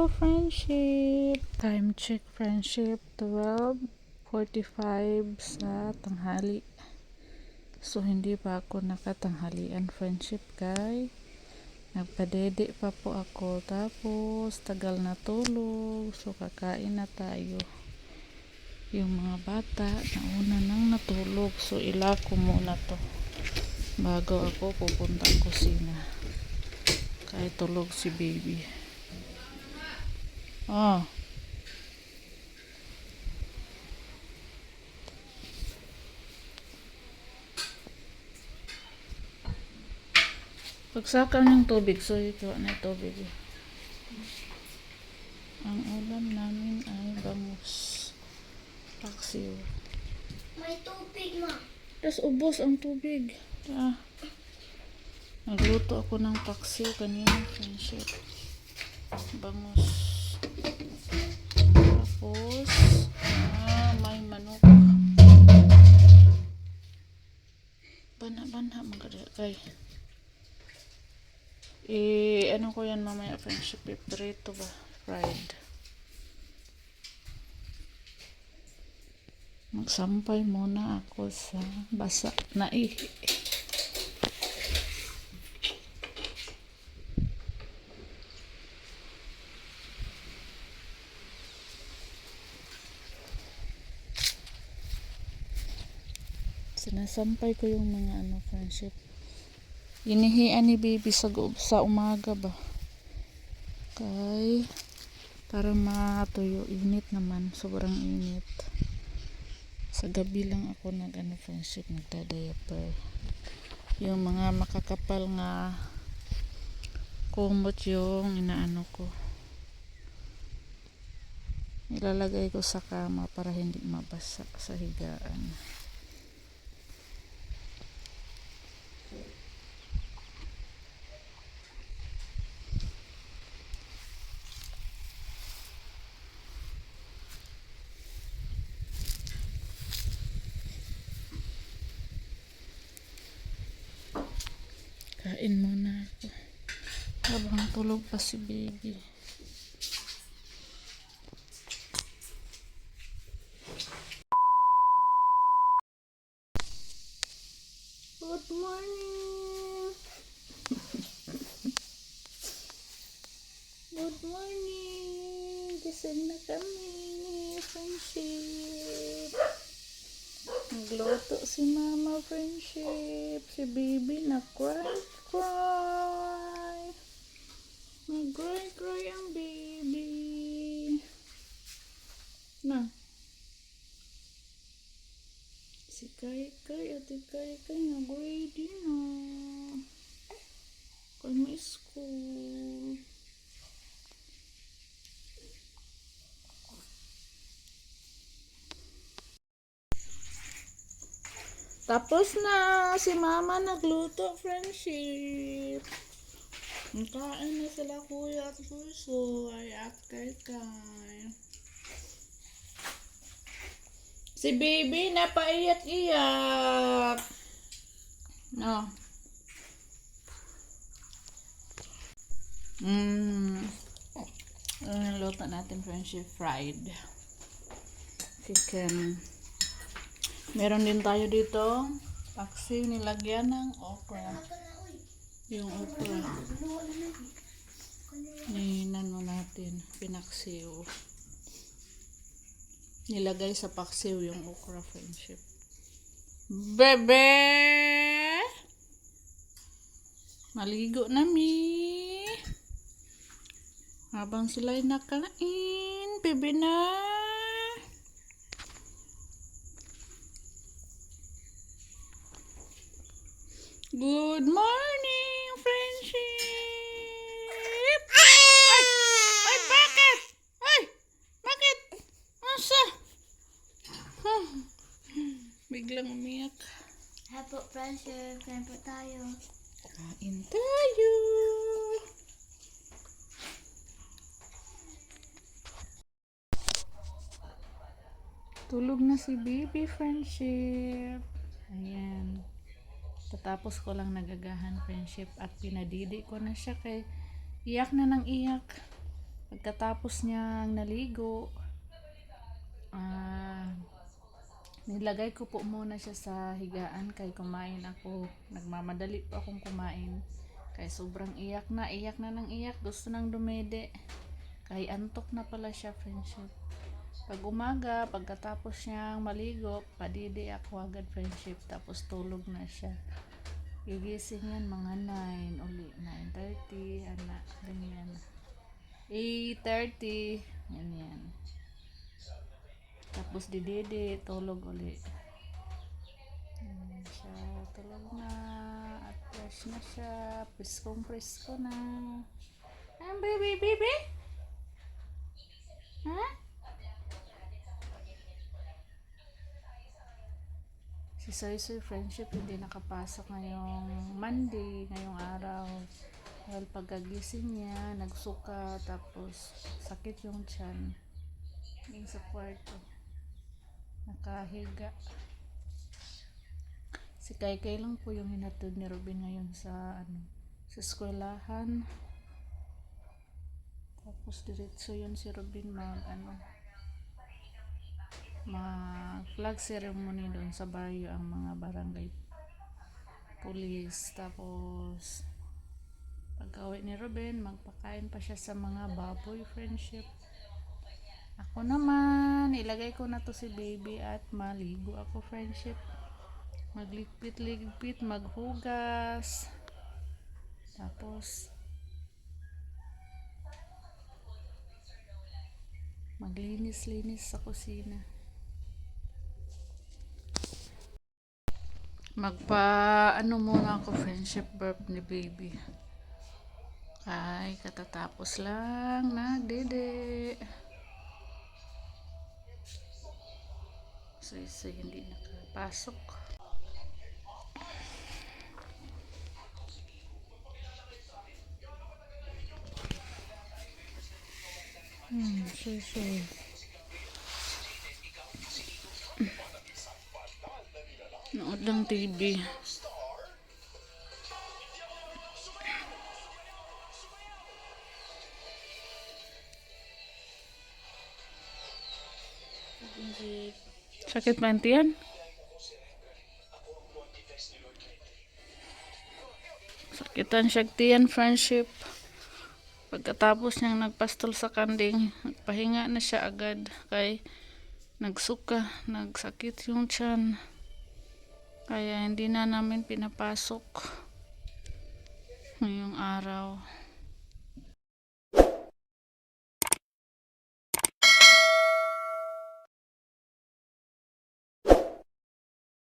friendship. Time check, friendship. 12:45 sa tanghali. So, hindi pa ako nakatanghalian, friendship, guys. Nagpadede pa po ako. Tapos, tagal na tulog. So, kakain na tayo. Yung mga bata, nauna nang natulog. So, ila ko muna to. Bago ako pupuntang kusina. Kahit tulog si baby. Oh. Pagsakal ng tubig. So, ito na tubig. Ang ulam namin ay bangus. Paksiw. May tubig, ma. Tapos ubos ang tubig. Nagluto ako ng paksiw kanina, friendship. Bangus. Tapos, may manok. Banha mga kay. Ano ko yan mamaya, friendship? Prito ba? Fried. Magsampay muna ako sa basa na ihi. Sinasampay ko yung mga friendship. Inihian ni baby sa umaga ba? Kay para matuyo. Init naman. Sobrang init. Sa gabi lang ako friendship, nagda-diaper. Yung mga makakapal nga kumot yung inaano ko. Ilalagay ko sa kama para hindi mabasa sa higaan. Kain muna ako habang tulog pa si baby. Good morning. Good morning. Gising na kami, friendship. Nagluto si mama, friendship. Si baby na cry. Nag-cry ang baby. Na. Si Kai ate Kai nag-ready na. Kay may school. Tapos na si mama nagluto, friendship. Nakain na sila kuya at susoy at kay. Si baby napaiyak-iyak. No. Ang luto natin, friendship, fried chicken. Meron din tayo dito paksiw nilagyan ng okra. Yung okra ninano natin, pinaksiw, nilagay sa paksiw yung okra, friendship. Bebe, maligo na mi habang sila'y nakain. Bebe na. Good morning, friendship. Ay, bakit? Bakit? Asa? Biglang umiyak. Hapo, friendship. Kain po tayo. Kain tayo. Tulog na si baby, friendship. Ayan. Tatapos ko lang nagagahan, friendship, at pinadidi ko na siya kay iyak na ng iyak. Pagkatapos niyang naligo, nilagay ko po muna siya sa higaan kay kumain ako. Nagmamadali po akong kumain. Kay sobrang iyak na ng iyak. Gusto nang dumede. Kay antok na pala siya, friendship. Pag umaga, pagkatapos niyang maligo, padidi ako agad, friendship. Tapos tulog na siya. Gigising yan mga 9 uli. 9:30, anak. Ganyan. 8:30, ganyan. Tapos dididi, tulog uli. Ganyan siya, tulog na. At fresh na siya. Presko na. Baby? Ha? Si Soy friendship hindi nakapasok ngayong Monday, ngayong araw. Dahil pagkagising niya, nagsuka, tapos sakit yung tiyan. Yung sa kwarto. Nakahiga. Si Kaykay lang po yung hinatid ni Robin ngayon sa eskwelahan. Tapos diretso yun si Robin mag flag ceremony doon sa baryo ang mga barangay police. Tapos pagka-uwi ni Robin, magpakain pa siya sa mga baboy, friendship. Ako naman, ilagay ko na to si baby at maligo ako, friendship. Magligpit, maghugas. Tapos maglinis-linis sa kusina. Muna ako, friendship, burp ni baby. Ay, katatapos lang nagdede. So hindi nakapasok. So. Nood ng TV. Sakit ba ang tiyan? Sakitan siya tiyan, friendship. Pagkatapos niyang nagpastol sa kanding, nagpahinga na siya agad kay nagsuka, nagsakit yung tiyan. Kaya hindi na namin pinapasok ngayong araw.